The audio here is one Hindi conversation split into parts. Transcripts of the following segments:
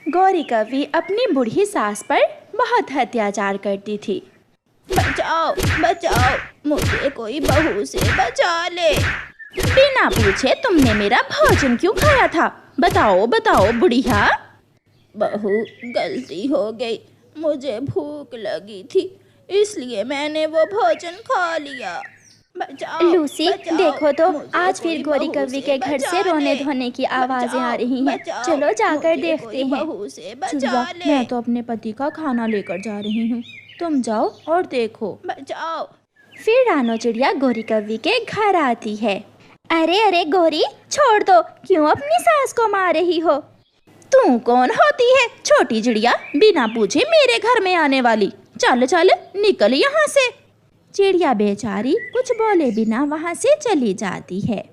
गौरी कौवी अपनी बूढ़ी सास पर बहुत अत्याचार करती थी। बचाओ बचाओ, मुझे कोई बहू से बचा ले। बिना पूछे तुमने मेरा भोजन क्यों खाया था? बताओ बताओ बुढ़िया। बहू, गलती हो गई, मुझे भूख लगी थी इसलिए मैंने वो भोजन खा लिया। बचाओ लूसी, बचाओ, देखो तो मुझे आज कोई फिर गौरी बहू कौवी के घर से बचा रोने ले। धोने की आवाजें आ रही हैं। बचाओ, चलो जाकर मुझे देखते कोई हैं। बहू से बचा चिड़िया, ले। मैं तो अपने पति का खाना लेकर जा रही हूँ, तुम जाओ और देखो। बचाओ। फिर रानो चिड़िया गौरी कौवी के घर आती है। अरे अरे गौरी, छोड़ दो, क्यों अपनी सास को मार रही हो? तू कौन होती है छोटी चिड़िया, बिना पूछे मेरे घर में आने वाली? चल चल निकल यहाँ से। चिड़िया बेचारी कुछ बोले बिना वहाँ से चली जाती है।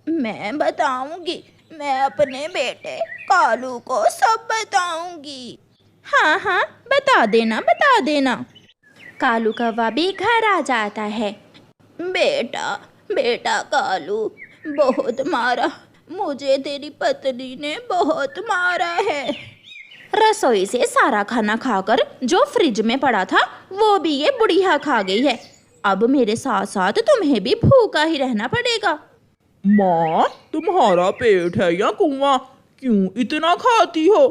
मैं बताऊंगी, मैं अपने बेटे कालू को सब बताऊंगी। हाँ हाँ, बता देना बता देना। कालू कौवा भी घर आ जाता है। बेटा बेटा कालू, बहुत मारा मुझे, तेरी पत्नी ने बहुत मारा है। रसोई से सारा खाना खाकर जो फ्रिज में पड़ा था वो भी ये बुढ़िया खा गई है। अब मेरे साथ साथ तुम्हें भी भूखा ही रहना पड़ेगा। माँ, तुम्हारा पेट है या कुआं? क्यों इतना खाती हो?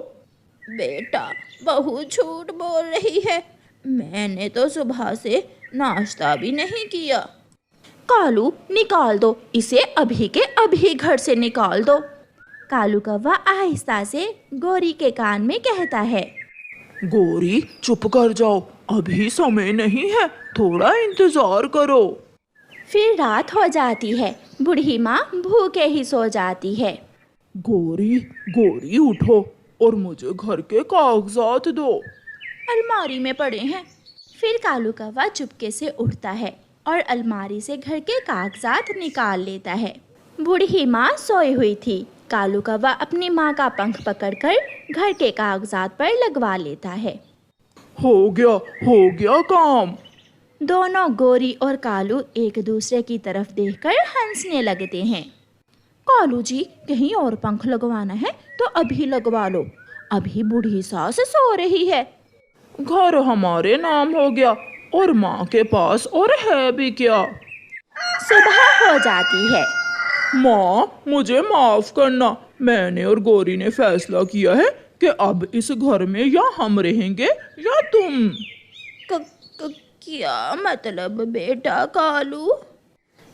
बेटा, बहू झूठ बोल रही है, मैंने तो सुबह से नाश्ता भी नहीं किया। कालू, निकाल दो इसे, अभी के अभी घर से निकाल दो। कालू कौवा आहिस्ता से गौरी के कान में कहता है। गौरी, चुप कर जाओ, अभी समय नहीं है, थोड़ा इंतजार करो। फिर रात हो जाती है। बूढ़ी माँ भूखे ही सो जाती है। गौरी गौरी, उठो और मुझे घर के कागजात दो। अलमारी में पड़े हैं। फिर कालू कौवा चुपके से उठता है और अलमारी से घर के कागजात निकाल लेता है। बूढ़ी माँ सोई हुई थी। कालू कौवा अपनी माँ का पंख पकड़कर घर के कागजात पर लगवा लेता है। हो गया काम। दोनों गौरी और कालू एक दूसरे की तरफ देखकर हंसने लगते हैं। कालू जी, कहीं और पंख लगवाना है तो अभी लगवा लो, अभी बूढ़ी सास सो रही है। घर हमारे नाम हो गया और माँ के पास और है भी क्या? सुबह हो जाती है। माँ, मुझे माफ करना, मैंने और गौरी ने फैसला किया है कि अब इस घर में या हम रहेंगे या तुम। क्या मतलब बेटा कालू?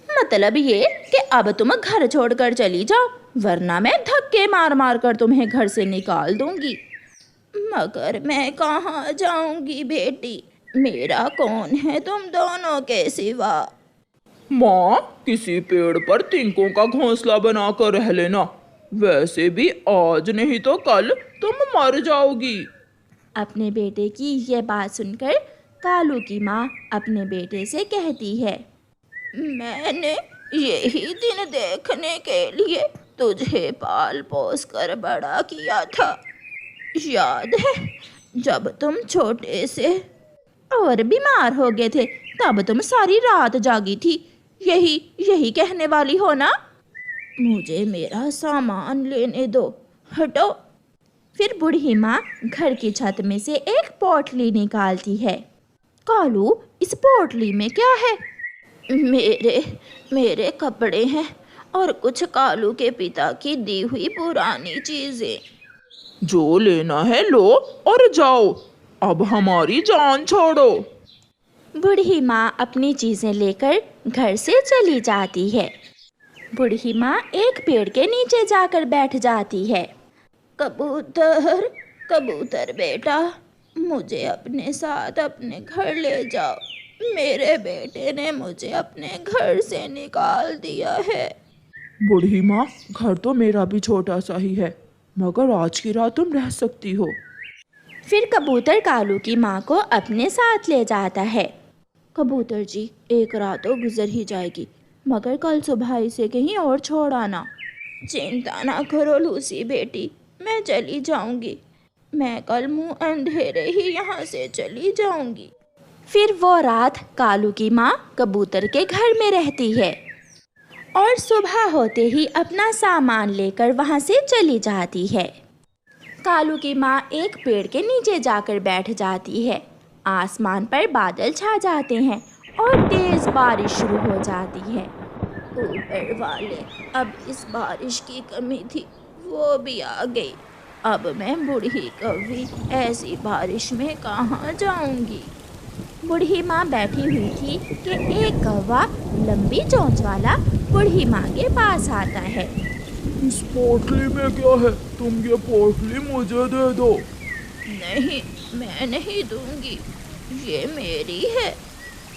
मतलब ये कि अब तुम घर छोड़कर चली जाओ, वरना मैं धक्के मार मार कर तुम्हें घर से निकाल दूंगी। मगर मैं कहाँ जाऊंगी बेटी, मेरा कौन है तुम दोनों के सिवा? माँ, किसी पेड़ पर तिनकों का घोंसला बनाकर रह लेना, वैसे भी आज नहीं तो कल तुम मर जाओगी। अपने बेटे की ये बात सुनकर कालू की माँ अपने बेटे से कहती है। मैंने यही दिन देखने के लिए तुझे पाल पोस कर बड़ा किया था। याद है जब तुम छोटे से और बीमार हो गए थे, तब तुम सारी रात जागी थी, यही कहने वाली हो ना? मुझे मेरा सामान लेने दो, हटो। फिर बूढ़ी माँ घर की छत में से एक पोटली निकालती है। कालू, इस पोटली में क्या है? मेरे कपड़े हैं और कुछ कालू के पिता की दी हुई पुरानी चीजें। जो लेना है लो और जाओ, अब हमारी जान छोड़ो। बूढ़ी माँ अपनी चीजें लेकर घर से चली जाती है। बूढ़ी माँ एक पेड़ के नीचे जाकर बैठ जाती है। कबूतर कबूतर बेटा, मुझे अपने साथ अपने घर ले जाओ, मेरे बेटे ने मुझे अपने घर से निकाल दिया है। बूढ़ी माँ, घर तो मेरा भी छोटा सा ही है, मगर आज की रात तुम रह सकती हो। फिर कबूतर कालू की माँ को अपने साथ ले जाता है। कबूतर जी, एक रात तो गुजर ही जाएगी, मगर कल सुबह इसे कहीं और छोड़ आना। चिंता ना करो लूसी बेटी, मैं चली जाऊंगी, मैं कल मुंह अंधेरे ही यहाँ से चली जाऊंगी। फिर वो रात कालू की माँ कबूतर के घर में रहती है और सुबह होते ही अपना सामान लेकर वहाँ से चली जाती है। कालू की माँ एक पेड़ के नीचे जाकर बैठ जाती है। आसमान पर बादल छा जाते हैं और तेज बारिश शुरू हो जाती है। ऊपर वाले, अब इस बारिश की कमी थी, वो भी आ गई। अब मैं बूढ़ी कौवी ऐसी बारिश में कहाँ जाऊंगी। बूढ़ी माँ बैठी हुई थी कि एक कौवा लंबी चोंच वाला बूढ़ी माँ के पास आता है। इस पोटली में क्या है? तुम ये पोटली मुझे दे दो। नहीं, मैं नहीं दूंगी, ये मेरी है।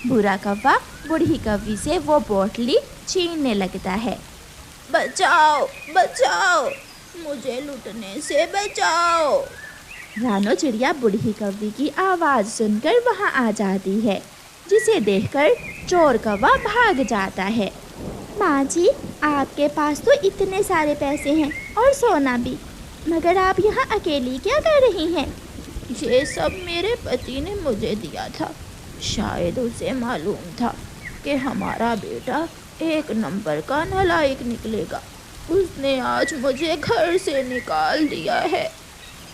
बुरा कौवा बूढ़ी कौवी से वो पोटली छीनने लगता है। बचाओ बचाओ, मुझे लूटने से बचाओ। रानो चिड़िया बूढ़ी कौवी की आवाज़ सुनकर वहाँ आ जाती है, जिसे देखकर चोर कौवा भाग जाता है। माँ जी, आपके पास तो इतने सारे पैसे हैं और सोना भी, मगर आप यहाँ अकेली क्या कर रही हैं? ये सब मेरे पति ने मुझे दिया था। शायद उसे मालूम था कि हमारा बेटा एक नंबर का नालायक निकलेगा। उसने आज मुझे घर से निकाल दिया है।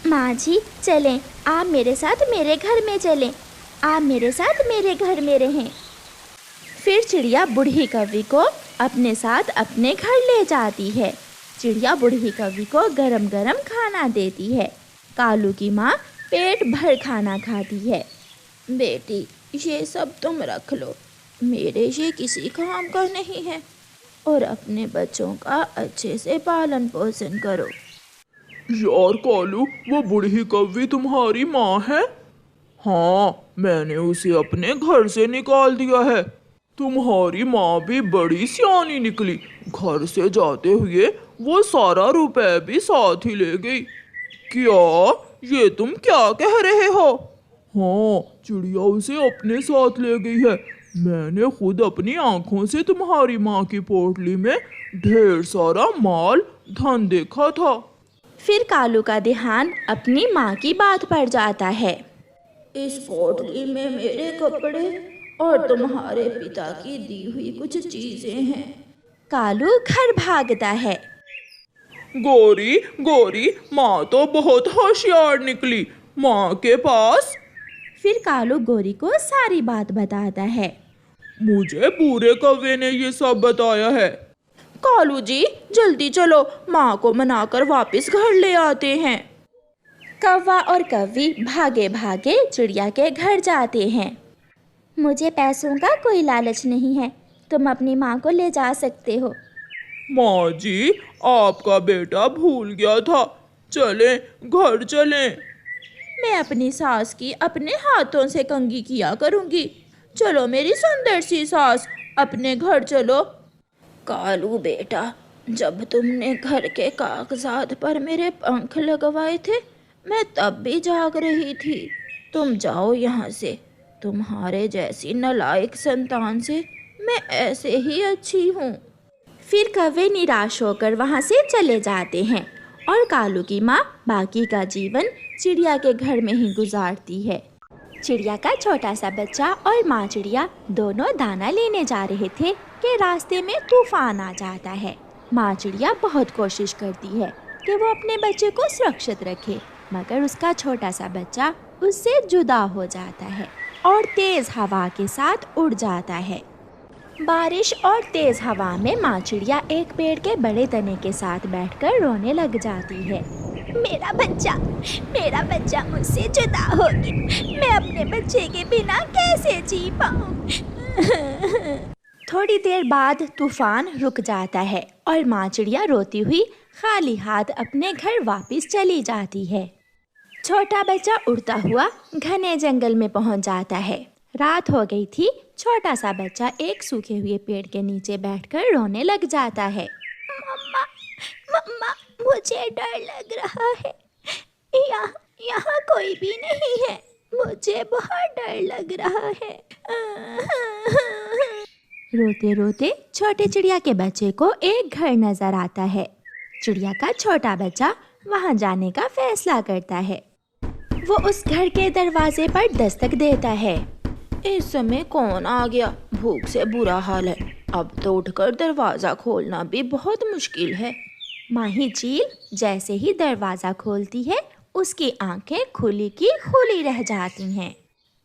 माँ जी, चलें, आप मेरे साथ मेरे घर में चलें। आप मेरे साथ मेरे घर में रहें। फिर चिड़िया बूढ़ी कौवी को अपने साथ अपने घर ले जाती है। चिड़िया बूढ़ी कौवी को गरम गरम खाना देती है। कालू की माँ पेट भर खाना खाती है। बेटी, ये सब तुम रख लो, मेरे ये किसी काम का नहीं है, और अपने बच्चों का अच्छे से पालन पोषण करो। यार कालू, वो बूढ़ी कौवी तुम्हारी माँ है? हाँ, मैंने उसे अपने घर से निकाल दिया है। तुम्हारी माँ भी बड़ी सियानी निकली। घर से जाते हुए वो सारा रुपए भी साथ ही ले गई। क्या ये तुम क्या कह रहे हो? हाँ, चिड़िया उसे अपने साथ ले गई है। मैंने खुद अपनी आंखों से तुम्हारी माँ की पोटली में ढेर सारा माल धन देखा था। फिर कालू का ध्यान अपनी माँ की बात पर जाता है। इस पोटली में मेरे कपड़े और तुम्हारे पिता की दी हुई कुछ चीजें हैं। कालू घर भागता है। गोरी गोरी, माँ तो बहुत होशियार निकली। माँ के पास। फिर कालू गोरी को सारी बात बताता है। मुझे पूरे कौवे ने ये सब बताया है। कालू जी, जल्दी चलो, माँ को मनाकर वापस घर ले आते हैं। कौवा और कौवी भागे भागे चिड़िया के घर जाते हैं। मुझे पैसों का कोई लालच नहीं है, तुम अपनी माँ को ले जा सकते हो। माँ जी, आपका बेटा भूल गया था, चलें, घर चलें। मैं अपनी सास की अपने हाथों से कंघी किया करूँगी। चलो मेरी सुंदर सी सास, अपने घर चलो। कालू बेटा, जब तुमने घर के कागजात पर मेरे पंख लगवाए थे, मैं तब भी जाग रही थी। तुम जाओ यहाँ से। तुम्हारे जैसी नालायक संतान से मैं ऐसे ही अच्छी हूँ। फिर कौवे निराश होकर वहाँ से चले जाते हैं और कालू की माँ बाकी का जीवन चिड़िया के घर में ही गुजारती है। चिड़िया का छोटा सा बच्चा और माँ चिड़िया दोनों दाना लेने जा रहे थे कि रास्ते में तूफान आ जाता है। माँ चिड़िया बहुत कोशिश करती है कि वो अपने बच्चे को सुरक्षित रखे, मगर उसका छोटा सा बच्चा उससे जुदा हो जाता है और तेज हवा के साथ उड़ जाता है। बारिश और तेज हवा में माँ चिड़िया एक पेड़ के बड़े तने के साथ बैठकर रोने लग जाती है। मेरा बच्चा मुझसे जुदा हो गया। मैं अपने बच्चे के बिना कैसे जी पाऊँ? थोड़ी देर बाद तूफान रुक जाता है और माँ चिड़िया रोती हुई खाली हाथ अपने घर वापस चली जाती है। छोटा बच्चा उड़ता हुआ घने जंगल में पहुंच जाता है। रात हो गई थी। छोटा सा बच्चा एक सूखे हुए पेड़ के नीचे बैठकर रोने लग जाता है। मम्मा, मुझे डर लग रहा है। यहाँ कोई भी नहीं है। मुझे बहुत डर लग रहा है। रोते रोते छोटे चिड़िया के बच्चे को एक घर नजर आता है। चिड़िया का छोटा बच्चा वहां जाने का फैसला करता है। वो उस घर के दरवाजे पर दस्तक देता है। इस समय कौन आ गया? भूख से बुरा हाल है। अब तो उठकर दरवाज़ा खोलना भी बहुत मुश्किल है। माही चील जैसे ही दरवाज़ा खोलती है उसकी आंखें खुली की खुली रह जाती हैं।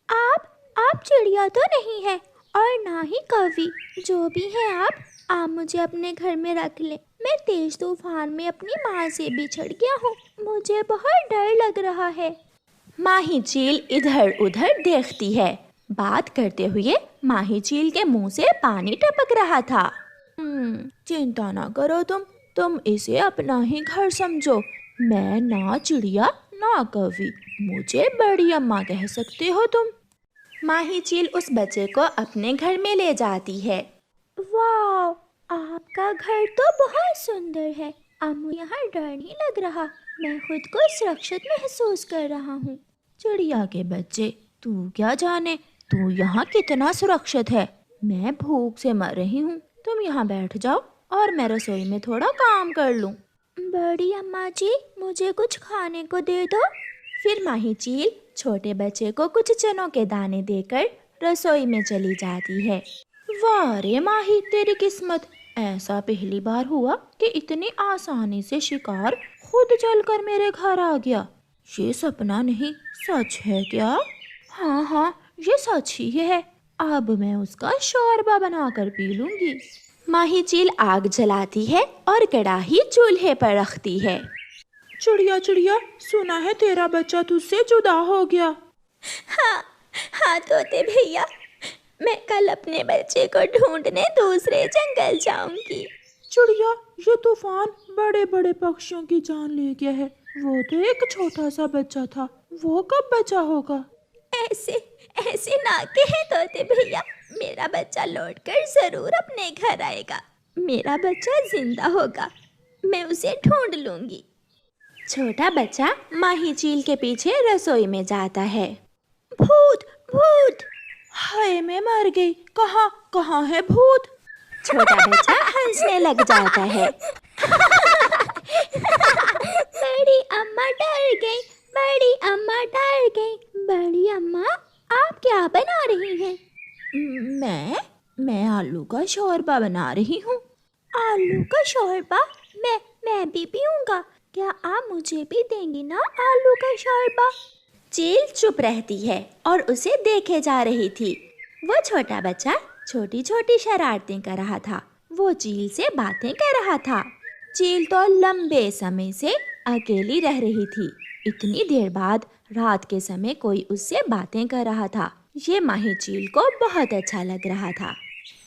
आप चिड़िया तो नहीं है और ना ही कौवी। जो भी है आप मुझे अपने घर में रख ले। मैं तेज तूफान में अपनी माँ से बिछड़ गया हूँ। मुझे बहुत डर लग रहा है। माही चील इधर उधर देखती है। बात करते हुए माही चील के मुंह से पानी टपक रहा था। चिंता ना करो तुम इसे अपना ही घर समझो। मैं ना चिड़िया ना कौवी, मुझे बड़ी अम्मा कह सकते हो तुम। माही चील उस बच्चे को अपने घर में ले जाती है। वाह, आपका घर तो बहुत सुंदर है। अब मुझे यहाँ डर नहीं लग रहा। मैं खुद को सुरक्षित महसूस कर रहा हूँ। चिड़िया के बच्चे, तू क्या जाने तू यहाँ कितना सुरक्षित है। मैं भूख से मर रही हूँ। तुम यहाँ बैठ जाओ और मैं रसोई में थोड़ा काम कर लूँ। बड़ी अम्मा जी, मुझे कुछ खाने को दे दो। फिर माही चील छोटे बच्चे को कुछ चनों के दाने देकर रसोई में चली जाती है। वाह रे माही, तेरी किस्मत। ऐसा पहली बार हुआ कि इतनी आसानी से शिकार खुद चलकर मेरे घर आ गया। ये सपना नहीं, सच है क्या? हाँ, ये सच ही है। अब मैं उसका शोरबा बनाकर पी लूंगी। माही चील आग जलाती है और कढ़ाई चूल्हे पर रखती है। चिड़िया, सुना है तेरा बच्चा तुझसे जुदा हो गया। हाँ तोते भैया, मैं कल अपने बच्चे को ढूंढने दूसरे जंगल जाऊंगी। चिड़िया, ये तूफान बड़े बड़े पक्षियों की जान ले गया है। वो तो एक छोटा सा बच्चा था, वो कब बचा होगा? ऐसे ना कहे तोते भैया। मेरा बच्चा लौटकर जरूर अपने घर आएगा। मेरा बच्चा जिंदा होगा। मैं उसे ढूंढ लूंगी। छोटा बच्चा माही चील के पीछे रसोई में जाता है। भूत! हाय, मैं मर गई। कहाँ है भूत? छोटा बच्चा हंसने लग जाता है। बड़ी अम्मा डर गई। बड़ी अम्मा, आप क्या बना रही हैं? मैं आलू का शोरबा बना रही हूँ। आलू का शोरबा? मैं भी पीऊंगा। क्या आप मुझे भी देंगी ना आलू का शोरबा? चील चुप रहती है और उसे देखे जा रही थी। वो छोटा बच्चा छोटी छोटी शरारतें कर रहा था। वो चील से बातें कर रहा था। चील तो लंबे समय से अकेली रह रही थी। इतनी देर बाद रात के समय कोई उससे बातें कर रहा था। ये माही चील को बहुत अच्छा लग रहा था।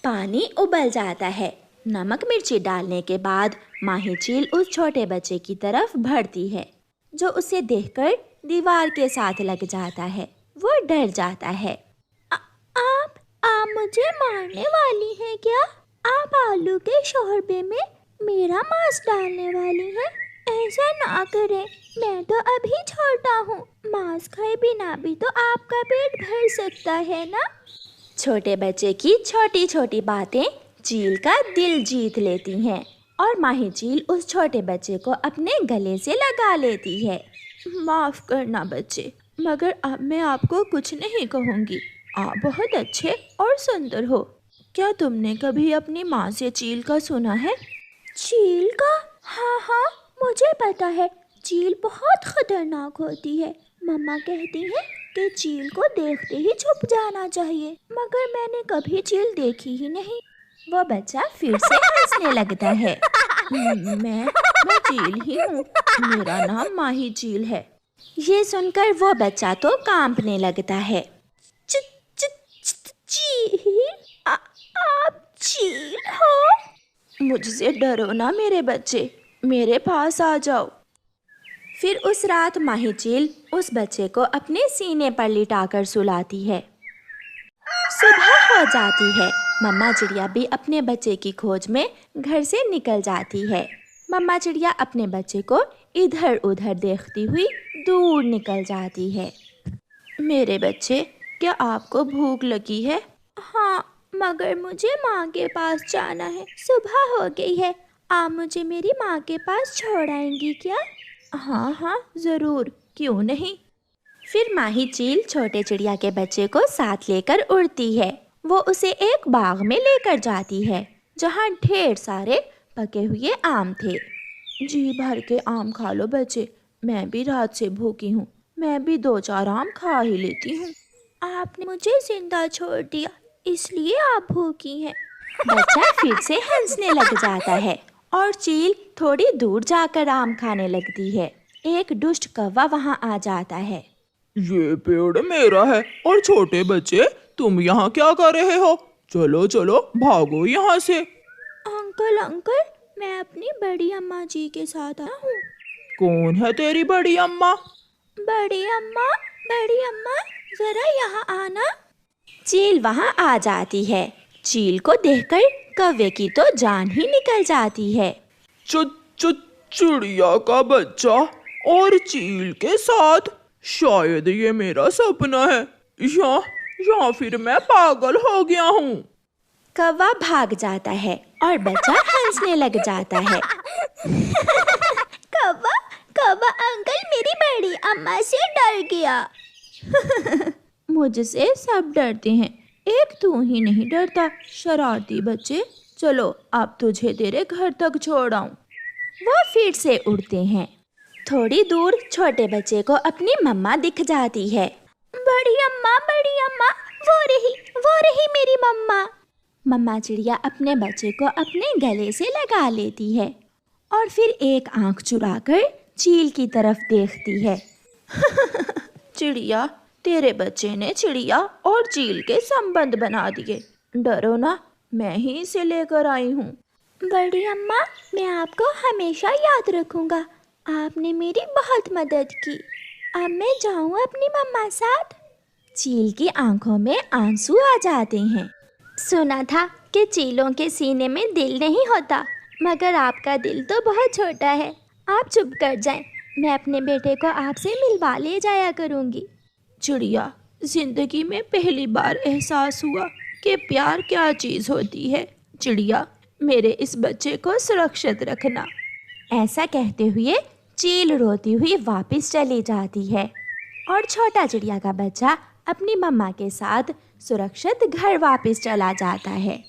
पानी उबल जाता है। नमक मिर्ची डालने के बाद माही चील उस छोटे बच्चे की तरफ बढ़ती है, जो उसे देखकर दीवार के साथ लग जाता है। वो डर जाता है। आप मुझे मारने वाली हैं क्या? आप आलू के शोरबे में मेरा मांस डालने वाली हैं? ऐसा ना करें। मैं तो अभी छोटा हूँ। मांस खाए बिना भी तो आपका पेट भर सकता है ना? छोटे बच्चे की छोटी छोटी बातें चील का दिल जीत लेती हैं और माही चील उस छोटे बच्चे को अपने गले से लगा लेती है। माफ करना बच्चे, मगर अब मैं आपको कुछ नहीं कहूँगी। आप बहुत अच्छे और सुंदर हो। क्या तुमने कभी अपनी माँ से चील का सुना है? चील का? हाँ, मुझे पता है। चील बहुत खतरनाक होती है। मम्मा कहती है कि चील को देखते ही छुप जाना चाहिए, मगर मैंने कभी चील देखी ही नहीं। वो बच्चा फिर से हंसने लगता है। मैं चील ही हूँ। मेरा नाम माही चील है। ये सुनकर वो बच्चा तो कांपने लगता है। चील? आप चील हो? मुझसे डरो ना मेरे बच्चे, मेरे पास आ जाओ। फिर उस रात माही चील उस बच्चे को अपने सीने पर लिटाकर सुलाती है। सुबह हो जाती है। मम्मा चिड़िया भी अपने बच्चे की खोज में घर से निकल जाती है। मम्मा चिड़िया अपने बच्चे को इधर उधर देखती हुई दूर निकल जाती है। मेरे बच्चे, क्या आपको भूख लगी है? हाँ, मगर मुझे माँ के पास जाना है। सुबह हो गई है। आप मुझे मेरी माँ के पास छोड़ आएंगी क्या? हाँ, ज़रूर, क्यों नहीं। फिर माही चील छोटे चिड़िया के बच्चे को साथ लेकर उड़ती है। वो उसे एक बाग में लेकर जाती है, जहाँ ढेर सारे पके हुए आम थे। जी भर के आम खा लो बच्चे, मैं भी रात से भूखी हूँ, मैं भी 2-4 आम खा ही लेती हूँ। आपने मुझे जिंदा छोड़ दिया, इसलिए आप भूखी हैं। बच्चा फिर से हंसने लग जाता है और चील थोड़ी दूर जाकर आम खाने लगती है। एक दुष्ट कौवा वहाँ आ जाता है। ये पेड़ मेरा है और छोटे बच्चे तुम यहाँ क्या कर रहे हो? चलो चलो भागो यहाँ से। अंकल अंकल, मैं अपनी बड़ी अम्मा जी के साथ आया हूँ। कौन है तेरी बड़ी अम्मा? बड़ी अम्मा, जरा यहाँ आना। चील वहाँ आ जाती है। चील को देखकर कौवे की तो जान ही निकल जाती है। चिड़िया का बच्चा और चील के साथ, शायद ये मेरा सपना है या फिर मैं पागल हो गया हूँ। कौवा भाग जाता है और बच्चा हंसने लग जाता है। कौवा अंकल मेरी बड़ी अम्मा से डर गया। मुझसे सब डरते हैं, एक तू ही नहीं डरता, शरारती बच्चे। चलो अब तुझे तेरे घर तक छोड़ आऊं। वो फिर से उड़ते हैं। थोड़ी दूर छोटे बच्चे को अपनी मम्मा दिख जाती है। बड़ी अम्मा, वो रही मेरी मम्मा। मम्मा चिड़िया अपने बच्चे को अपने गले से लगा लेती है और फिर एक आंख चुराकर चील की तरफ देखती है। चिड़िया, तेरे बच्चे ने चिड़िया और चील के संबंध बना दिए। डरो ना, मैं ही इसे लेकर आई हूँ। बड़ी अम्मा, मैं आपको हमेशा याद रखूंगा, आपने मेरी बहुत मदद की। अब मैं जाऊँ अपनी मम्मा साथ? चील की आंखों में आंसू आ जाते हैं। सुना था कि चीलों के सीने में दिल नहीं होता, मगर आपका दिल तो बहुत छोटा है। आप चुप कर जाएं, मैं अपने बेटे को आपसे मिलवा ले जाया करूँगी। चिड़िया, जिंदगी में पहली बार एहसास हुआ कि प्यार क्या चीज़ होती है। चिड़िया, मेरे इस बच्चे को सुरक्षित रखना। ऐसा कहते हुए चील रोती हुई वापस चली जाती है और छोटा चिड़िया का बच्चा अपनी मम्मा के साथ सुरक्षित घर वापस चला जाता है।